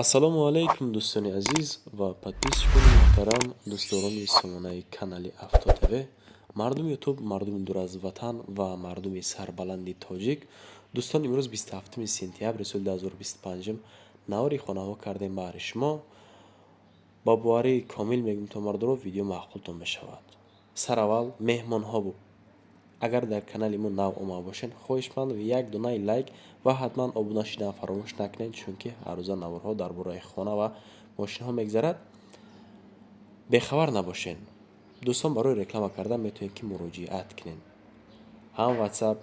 ассалому алайкум дӯстони азиз ва подписчикони муҳтарам, дӯстдорони сомонаи канали Авто ТВ, мардуми ютуб, мардуми дур аз ватан ва мардуми сарбаланди тоҷик. дӯстон, имрӯз 27 сентябри соли 2025 навори хонаҳо кардем баҳри шумо. ба боварии комил мегӯем то мардуро видео маъқултон мешавад. Сараввал меҳмонҳо бу агар дар канали мо нав омада бошед, хоҳишманд як донаи лайк ва ҳатман обуна шидан фаромӯш накунед, чунки ҳаррӯза наворҳо дар бораи хона ва мошинҳо мегзарад. бехабар набошед. дӯстон, барои реклама кардан метавонед ки муроҷиат кунед. ҳам ватсап,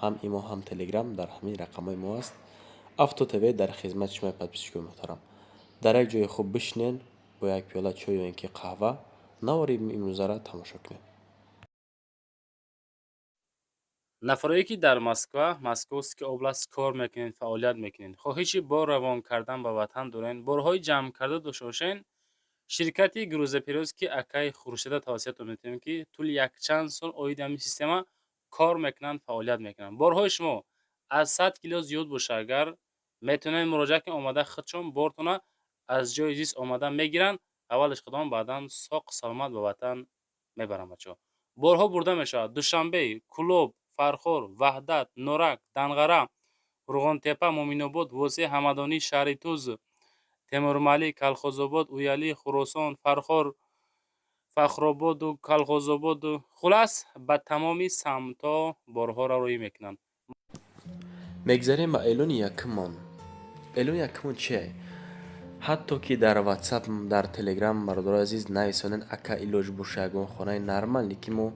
ҳам имо, ҳам телеграм дар ҳамин рақамҳои мо аст. Авто ТВ дар хизмати шумои подписчикони муҳтарам. Дар як ҷои хуб бишинед бо як пиёла чой ё ин ки қаҳва навори имрӯзаро тамошо кунед. нафароне ки дар Московский област кор мекунед, фаъолият мекунед, хоҳиши бор равон кардан ба ватан доред, борҳои ҷамъ карда дошта бошед, ширкати грузоперевоз ки акаи Хуршеда тавсиятон метавонем ки тӯли якчанд сол оиди ҳамин система кор мекунанд, фаъолият мекунанд. борҳои шумо аз 100 кило зиёд боша, агар метавонед муроҷиат кунед, омада худшон бортона аз ҷои зист омада мегиранд, аввалаш қадом, баъдан соқ саломат ба ватан мебаранд. бачаҳо, борҳо бурда мешавад. Душанбе, Кулоб, Фархор, Ваҳдат, Норак, Данғара, Рӯғонтепа, Моминобод, Восеъ, Ҳамадонӣ, Шаҳри Туз, Темурмалик, Калхозобод, Уяли, Хуросон, Фархор, Фахрободу, Калхозободу, хулас ба тамоми самтҳо борҳоро рӯӣ мекунанд. мегзарем ба эълони якумон. эълони якумон чие? ҳатто ки дар ватсап, дар телеграм мардурои азиз нависонед, ака илоҷ боша ягон хонаи нормале ки мо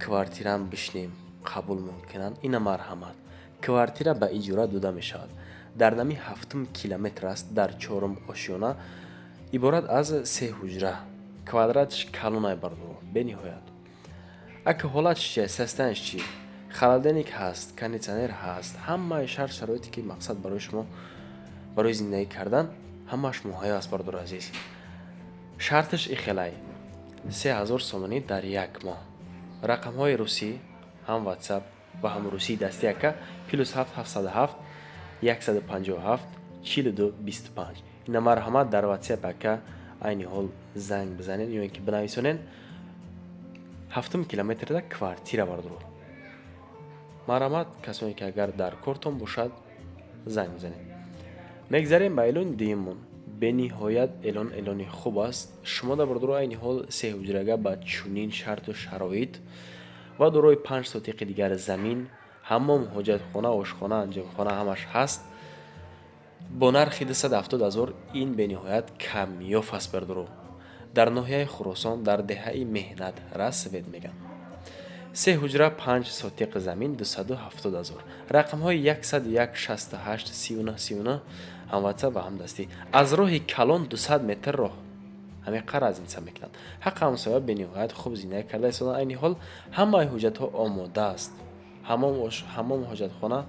квартирам бишнем қабул мекунанд. ина марҳамат. квартира ба иҷора дода мешавад. дар нами 7 километр аст, дар 4 ошёна, иборат аз 3 ҳуҷра. квадратиш калонай бардуро бениҳоят. ака ҳолатиш чия? состояниш чи? холодильник ҳаст, кондитсионер ҳаст, ҳамаи шарт шароите ки мақсад барои шумо барои зиндагӣ кардан ҳамааш муҳайё аст бардуро азиз. шартиш ихелай 3000 сомонӣ дар як моҳ. рақамҳои русӣ, ҳам ватсап ва ҳам русии дастӣ ака +7 707 157 42 25. ина марҳамат, дар ватсап ака айни ҳол занг бизанед ё ин ки бинависонед. 7 километрда квартира бардуро. марҳамат, касоне ки агар дар кортон бошад занг бизанед. мегзарем ба эълони дуюмон. бениҳоят эълони хуб аст. шумо дар бардуро айни ҳол 3 ҳуҷрага ба чунин шарту шароит ва дорои 5 сотиқи дигар замин, ҳаммом, ҳоҷатхона, ошхона, анҷомхона ҳамаш ҳаст. бо нархи 270 000 ин бениҳоят камёф аст бардуро. дар ноҳияи Хуросон, дар деҳаи Меҳнат Расвед меган. 3 ҳуҷра 5 сотиқ замин 270 000. рақамҳои 101 68 39 39 ҳам ватсап ва ҳам дастӣ. аз роҳи калон 200 метр роҳ ҳамеқар аз инса мекунад. ҳаққи ҳамсоя бениҳоят хуб зиндагӣ карда истодан. айни ҳол ҳамаи ҳуҷҷатҳо омода аст. ҳамом, ҳоҷатхона,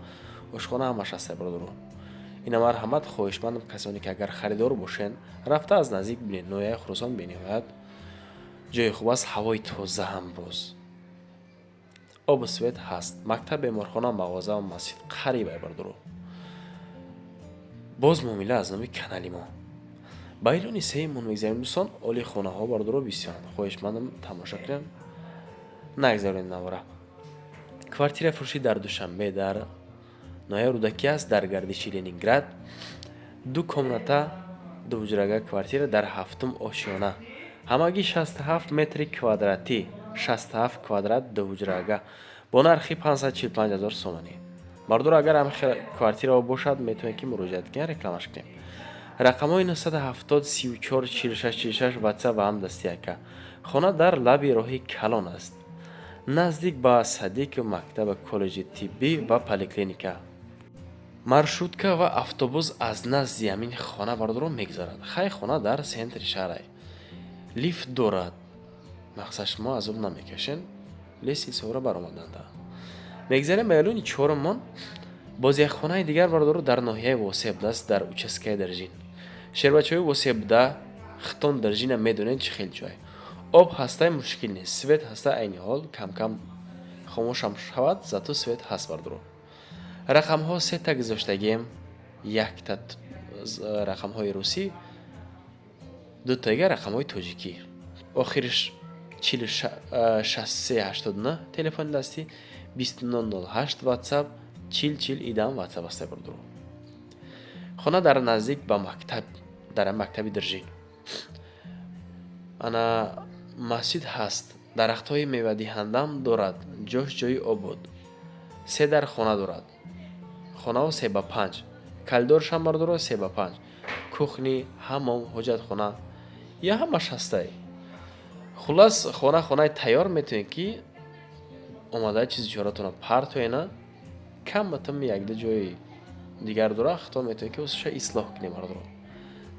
ошхона ҳамаш аст бардуро. ина марҳамат, хоҳишмандам, касоне ки агар харидор бошед, рафта аз наздик бинед. ноҳияи Хуросон бениҳоят ҷои хуб аст, ҳавои тоза ҳам боз. обу свет ҳаст. мактаб, беморхона, мағоза ва масҷид қарибай бардуро. боз муомила аз номи канали мо. ба эълони сеюмон мегзарем дӯстон. оли хонаҳо бардуро бисёранд. хоҳишмандам тамошо кунед, нагзаронед навора. квартира фурӯшӣ дар Душанбе, дар ноҳияи Рӯдакӣ аст, дар гардиши Ленинград. 2 комната 2 ҳуҷрага квартира дар 7 ошёна. ҳамагӣ 67 метри квадратӣ, 67 квадрат 2 ҳуҷрага бо нархи 545 000 сомонӣ. мардуро агар ҳамин квартираҳо бошад, метавонед ки муроҷиат кунед, рекламаш кунем. рақамҳои 970 34 46 46 ватсап ва ҳам дастӣ ака. хона дар лаби роҳи Калон аст, наздик ба Садиқ мактаба коллеҷи тиббӣ ва поликлиника. маршрутка ва автобус аз назди ҳамин хона бардуро мегзарад. хай хона дар сентри шаҳр лифт дорад. мақсад шумо азоб намекашед, леси сора баромаданда. мегзарем ба эълони чорумон. боз як хонаи дигар бардуро дар ноҳияи Восеб аст, дар участкаи Дарҷин. шербачаҳои Восебда Хитон Дарҷина медонед чӣ хел ҷой. об ҳастай мушкил нест. свет ҳаста айни ҳол кам хомӯшам шавад, зато свет ҳаст бардуро. рақамҳо 3 та гузоштагием, 1 та рақамҳои русӣ, дутайга рақамҳои тоҷикӣ. Охириш 468389 телефони дастӣ, 2908 ватсап, 4040 идам ватсап аст бардуро. хона дар наздик ба мактаб, дар мактаби Диржин. ана масҷид ҳаст, дарахтҳои мевадиҳандам дорад, ҷош ҷойи обод. 3 дар хона дорад. Хонао 3/5. Калидоршам бардуро 3/5. Кухни, ҳаммом, ҳоҷатхона я ҳамаш ҳастай. Хулас хонаи тайёр метавонед ки омада чизи чоратона партоена кам батам як-ду ҷои дигар дора, хато метавонед ки усша ислоҳ кунем бардуро.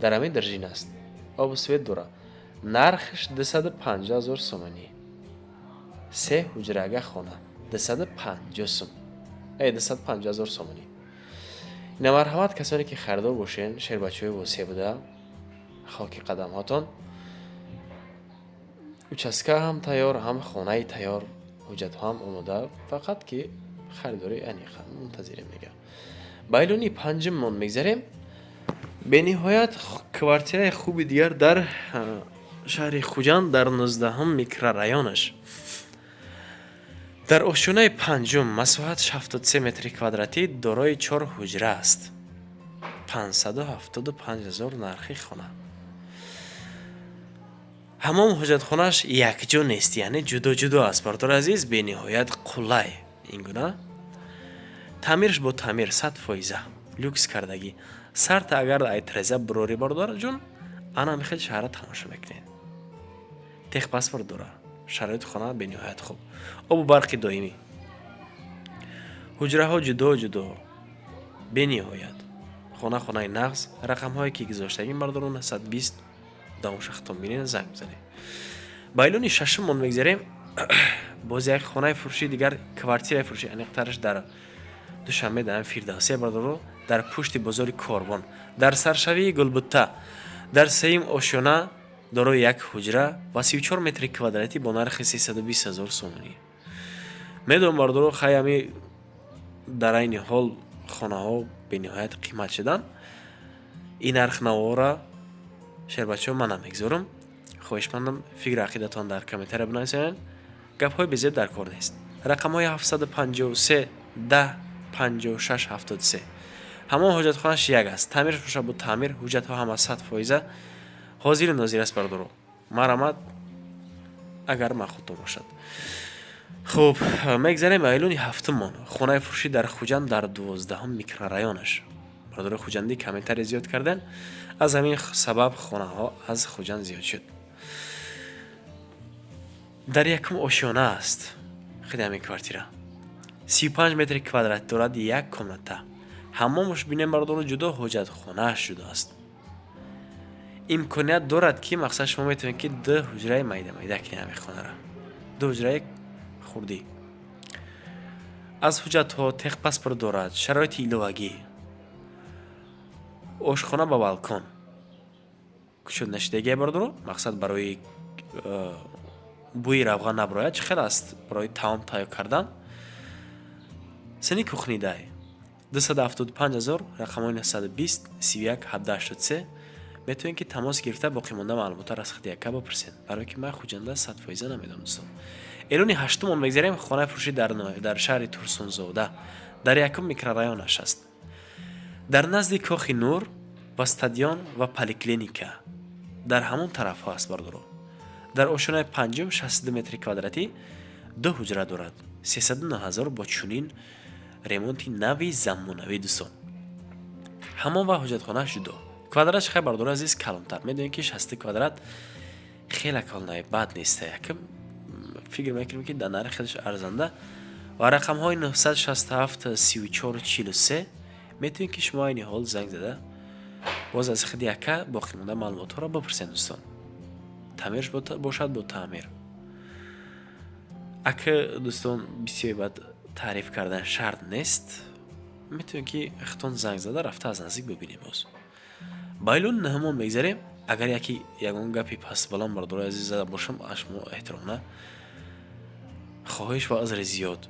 Дар ҳамин Диржин аст. Обу свет дора. Нархиш 250,000 сомонӣ. 3 ҳуҷрага хона 250 сом. 250,000 сомонӣ. ина марҳамат касоне ки харидор бошен, шербачаҳои восеъ буда, хоки қадамҳотон. Участка ҳам тайёр, ҳам хонаи тайёр, ҳуҷҷатҳо ҳам омода, фақат ки харидори аниқа мунтазирем мега. Ба Айлони панҷуммон мегзарем. Бениҳоят квартираи хуби дигар дар шаҳри Хуҷанд дар 19 микрорайонаш. Дар ошӯнаи панҷум масоҳат 73 метри квадратӣ дорои 4 ҳуҷра аст. 575,000 нархи хона. ҳамон ҳоҷатхонааш якҷо нест, яъне ҷудо-ҷудо аст. Бардор азиз, бениҳоят қулай. Ин гуна таъмирш бо таъмир 100%, люкс кардагӣ. Сарта агар айтреза бурори бардор ҷун, ана михел шаҳра тамошо мекунед. Техпаспорт дора. Шароити хона бениҳоят хуб. Обу барқи доимӣ. ҳуҷраҳо ҷудо-ҷудо. Бениҳоят. Хонаи нағз, рақамҳое ки гузоштагим бардорона 120 дамошахтон бинен занг бизанед. Ба Айлони шашуммон мегзарем. Боз як хонаи фурӯшии дигар, квартираи фурӯшӣ, аниқтараш дар Душанбе дар Фирдавсия бардоро, дар пушти бозори Корбон, дар саршавии Гулбутта, дар сеюм ошёна дорои як ҳуҷра ва 34 метри квадратӣ бо нархи 320,000 сомонӣ. Медонам бардоро хаями дар айни ҳол хонаҳо бениҳоят қимат шудан. Ин нархнавора шербачаҳо ман намегзорам. хоҳишмандам фикри ақидатон дар комментария бинависед. гапҳои безеб дар кор нест. рақамҳои 753 10 56 73. ҳамон ҳоҷатхонааш як аст. таъмирш бошад бо таъмир, ҳуҷҷатҳо ҳама 100% ҳозиру нозир аст бардоро. Марамат агар махото бошад. хуб, мегзарем ба Айлони ҳафтумон. хонаи фурӯшӣ дар Хуҷанд дар 12 микрорайонаш. бардори хуҷандӣ комментария зиёд кардан. аз ҳамин сабаб хонаҳо аз Хуҷанд зиёд шуд. дар якум ошёна аст. хеле ҳамин квартира 35 метри квадрат дорад, як комната. ҳаммомаш бинем бардоро ҷудо, ҳоҷатхонааш ҷудо аст. имконият дорад ки мақсад шумо метавонед ки ду ҳуҷраи майда кунед ҳамин хонара. ду ҳуҷраи хурдӣ. аз ҳуҷҷатҳо техпаспорт дорад, шароити иловагӣ. ошхона ба балкон. кушод нашидагия бардоро, мақсад барои бӯи равған набарояд, чӣ хел аст барои таом тайёр кардан. сини кухни дай 275,000, рақамҳои 920 31 1783. метавонед ки тамос гирифта боқимонда маълумотар аз хидияка бопурсед, барои ки ман хуҷанда 100% намедонам дӯстон. Элони ҳаштумон мегзарем. хонаи фурӯшӣ дар шаҳри Турсунзода дар якум микрорайонаш аст. дар назди Кохи Нур ва стадион ва поликлиника дар ҳамон тарафҳо аст бардоро. дар ошонаи панҷум 62 метри квадратӣ ду ҳуҷра дорад. 309,000 бо чунин ремонти нави замонавӣ дӯстон. ҳамон ва ҳоҷатхонааш ҷудо. квадратш хай бардор азиз калонтар. медонед ки 60 квадрат хеле калонаи бад нест. якм фикр мекунем ки дар нархи хелеш арзанда ва рақамҳои 967 34 43. метавонед ки шумо айни ҳол занг зада боз аз худи яка боқимонда маълумотҳоро бипурсед дӯстон. таъмирш бошад бо таъмир. ака дӯстон бисёри бад таъриф кардан шарт нест. метавонед ки хитон занг зада рафта аз наздик бибинем боз. ба Айлони наҳумон мегзарем. агар ягон гапи пастбалон бардори азиз зада бошам, аз шумо эҳтиромна хоҳиш ва азри зиёд.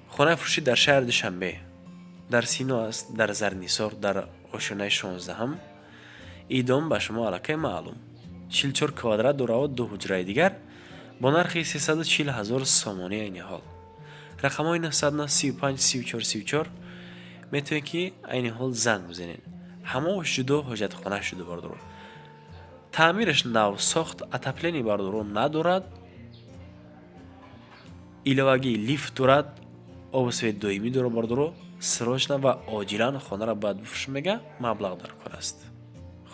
хонаи фурӯшӣ дар шаҳри Душанбе, дар Сино аст, дар Зарнисор, дар ошунаи 16 идом ба шумо аллакай маълум. 44 квадрат дуравот 2 ҳуҷраи дигар бо нархи 340 000 сомонӣ айни ҳол. рақамҳои 909 35 34 34 метавонед ки айни ҳол занг бизанед. ҳамоаш ҷудо ҳоҷатхона шуда бардуро. таъмираш нав сохт, отопление бардуро надорад, иловагии лифт дорад, обу свет доимӣ дора бардуро, срочна ва оҷилан хонаро бояд бифурӯшем мега маблағ даркор аст.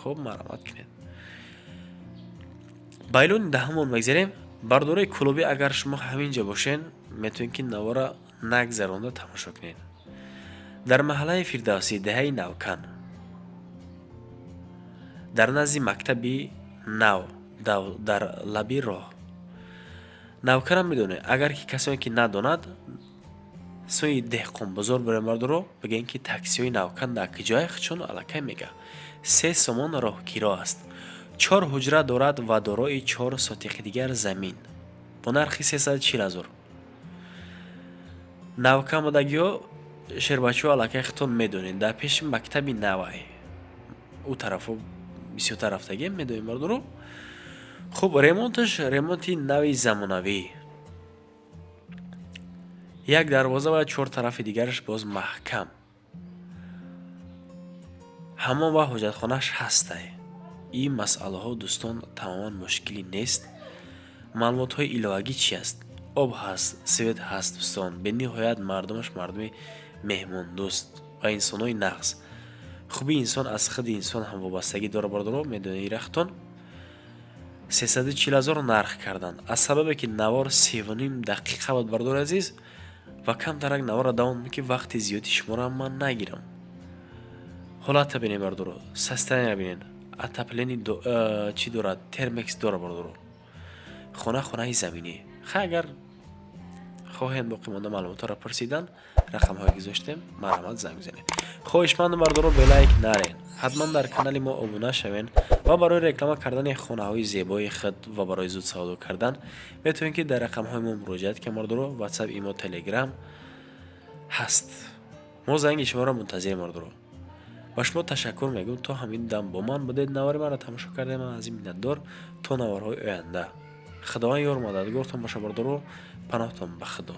хуб, маромат кунед. ба эълони даҳумон мегзарем. бардораи клуби агар шумо ҳамин ҷо бошен, метавонед ки навора нагзаронда тамошо кунед. дар маҳаллаи Фирдавсӣ, деҳаи Навкан, дар назди мактаби нав, дар лаби роҳ. Навканам медонед, агар ки касоне ки надонад, сои деҳқонбозор барем бардуро бигӯем ки таксиҳои Навкан дар киҷоях чун аллакай мега. 3 сомон роҳкиро аст. 4 ҳуҷра дорад ва дорои 4 сотиқи дигар замин бо нархи 340 000. Навкан будагиҳо шербачаҳо аллакай хитон медонед, дар пеши мактаби навай ӯ тарафо бисёртар рафтагем медонем бардуро. хуб, ремонташ ремонти нави замонавӣ. як дарвоза ва 4 тарафи дигараш боз маҳкам. ҳамон ва ҳоҷатхонааш ҳастай. ин масъалаҳо дӯстон тамоман мушкилӣ нест. маълумотҳои иловагӣ чи аст? об ҳаст, свет ҳаст дӯстон. бениҳоят мардумаш мардуми меҳмондӯст ва инсонои нағз. хуби инсон аз худи инсон ҳам вобастагӣ дора бардуро медонед рахтон. 340 000 нарх карданд. аз сабабе ки навор 3.5 дақиқа буд бардори азиз ва камтарак навора давом ки вақти зиёди шуморо ман нагирам. ҳолатта бинед бардуро. состояниеро бинед. отопление чи дорад? термекс дора бардуро. хонаи заминӣ. агар хоҳем боқӣ монда маълумотҳоро пурсидан, рақамҳое гузоштем, марҳамат занг бизанед. хоҳишмандам бардуро бе лайк нарен. ҳатман дар канали мо обуна шавен ва барои реклама кардани хонаҳои зебои худ ва барои зуд савдо кардан метавонед ки дар рақамҳои мо муроҷиат кунед бардуро. WhatsApp, имо, Telegram ҳаст. мо занги шуморо мунтазир бардуро. ба шумо ташаккур мегӯм, то ҳамин дам бо ман будед, навори маро тамошо кардем. Аз ин миннатдор. то наворҳои оянда. худованд ёр мададгортон боша бардуро. паноҳтон ба худо.